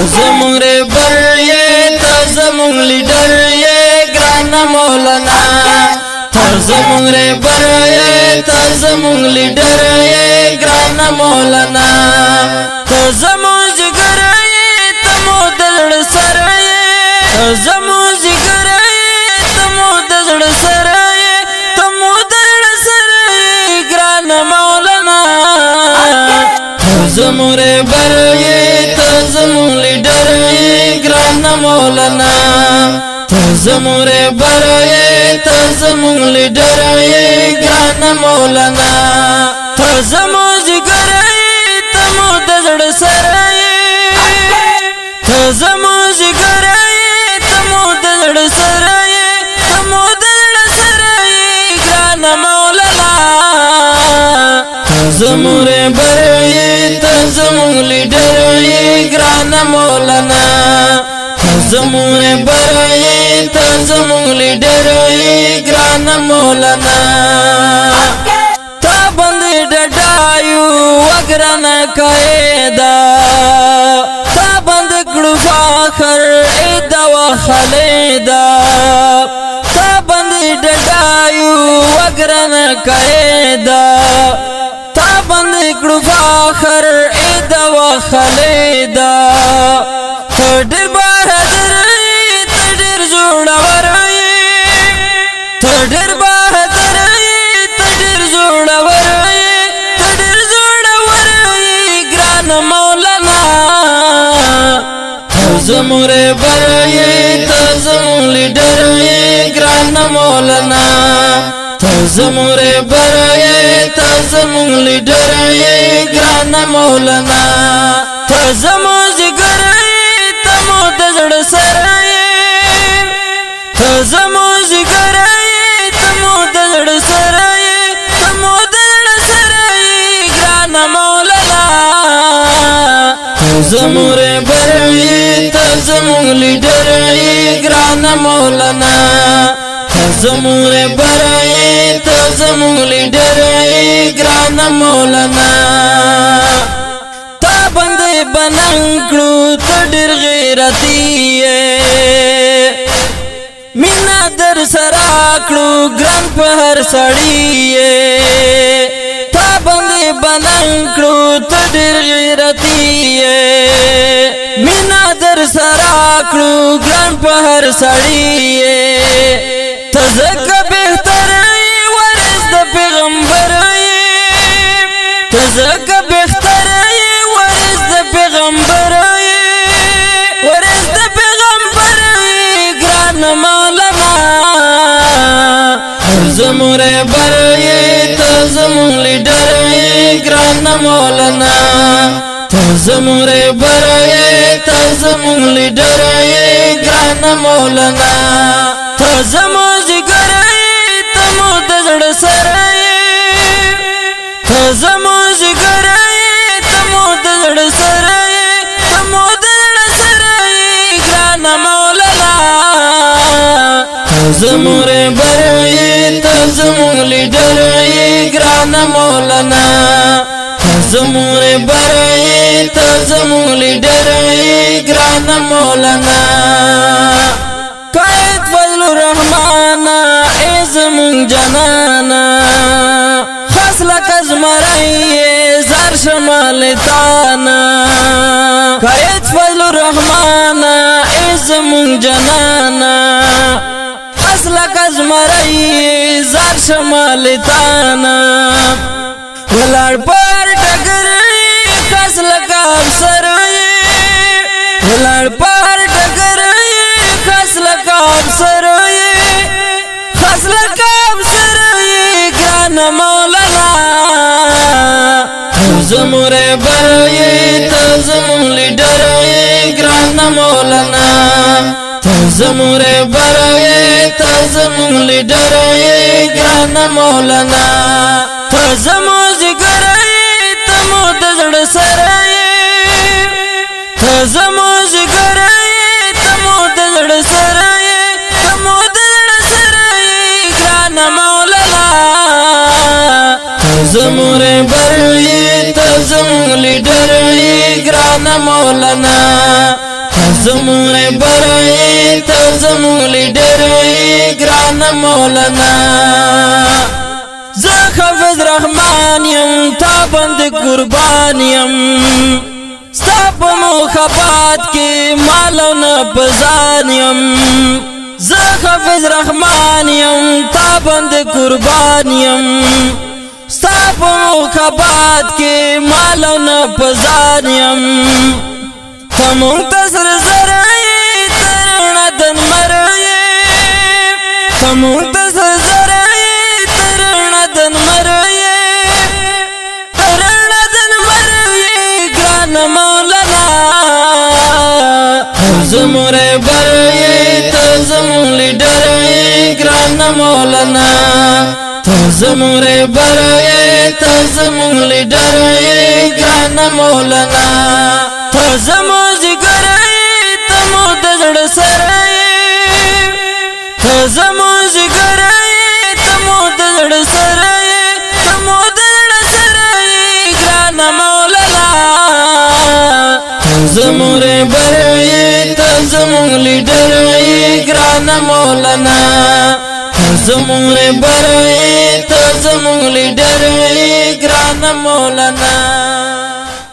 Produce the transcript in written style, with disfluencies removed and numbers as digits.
زمون رهبر یې ته زمون لیډر یې ګران مولانا زمون رهبر یې ته زمون لیډر یې ګران مولانا زمون جګر یې ته مو د زړه سر یې زمون جګر یې ته مو د زړه سر یې ته مو د زړه سر یې ګران مولانا زمون رهبر یې ته زمون لیډر یې ګران مولانا زمون رهبر یې ته زمون لیډر یې ګران مولانا زمون جګر یې ته مو د زړه سر یې زمون جګر یې ته مو د زړه سر یې ته مو د زړه سر یې ګران مولانا زمون رهبر یې ته زمون لیډر یې ګران مولانا زمون رهبر یې ته زمون لیډر یې ګران مولانا تا باندې ډډایو وګران قاعده تا باندې کړو فخر ادا وخلیدا تا باندې ډډایو وګران قاعده تا باندې کړو فخر ادا وخلیدا ډېر بهادر یې ته ډېر زړور یې ته ډېر بهادر یې ته ډېر زړور یې ته ډېر زړور یې ګران مولانا زمون رهبر یې ته زمون لیډر یې ګران مولانا زمون رهبر یې ته زمون لیډر یې ګران مولانا زمون جګر د زړه سر یې زمون جګر یې ته مو د زړه سر یې ته مو د زړه سر یې ګران مولانا زمون رهبر یې ته زمون لیډر یې ګران مولانا زمون رهبر یې ته زمون لیډر یې ګران مولانا تا باندې بننګ کړو ته ډېر غیرتي یې مینا در سره کړو ګران په هر سړي یې تا باندې بننګ کړو ته ډېر غیرتي یې مینا در سره کړو ګران په هر سړي یې ته ځکه بهتر یې وارث د پیغمبر یې ته ځکه بهتر یې وارث د پیغمبر یې وارث د پیغمبر یې ګران مولانا زمون رهبر یې ته زمون لیډر یې ګران مولانا زمون رهبر یې ته زمون لیډر یې ګران مولانا زمون جګر یې ته مو د زړه سر یې زمون جګر یې ته مو د زړه سر یې ته مو د زړه سر یې ګران مولانا زمون رهبر یې ته زمون لیډر یې ګران مولانا زمون رهبر یې ته زمون لیډر یې ګران مولانا قائد فضل الرحمن ای زمون جنانا خاص لک زمرای زار شمال تانا قائد فضل الرحمن ای زمون جنانا خاص لک زمرای زار شمال تانا ولړ پر ټګر خاص لک افسر ولړ پر ټګر خاص لک افسر خاص لک افسر ګران مولانا زمون رهبر یې ته زمون لیډر یې ګران مولانا زمون رهبر یې ته زمون لیډر یې ګران مولانا زمون جګر یې ته مو د زړه سر یې زمون جګر یې ته مو د زړه سر یې ته مو د زړه سر یې ګران مولانا زمون رهبر یې ته زمون لیډر یې ګران مولانا زمون رهبر ته زمون لیډر ګران مولانا زه حافظ رحمان یم تا باندې قربان یم ستا په محبت کې مالو نه پزان یم زه حافظ رحمان یم تا باندې قربان یم ستا په محبت کې مالو نه پزان یم ته منتصر زرعی ترڼه د نمرې ته منتصر زرعی ترڼه د نمرې ترڼه د نمرې ګران مولانا ته زموږ رهبر یې ته زموږ لیډر یې ګران مولانا ته زموږ رهبر یې ته زموږ لیډر یې ګران مولانا ته زموږ ذکر یې ته مو د زړه سره یې ته زموږ ذکر یې ته مو د زړه سره یې ته مو د زړه سره یې ګران مولانا ته زموږ رهبر یې ته زموږ لیډر یې ګران مولانا ته زموږ رهبر یې ته زموږ لیډر یې ګران مولانا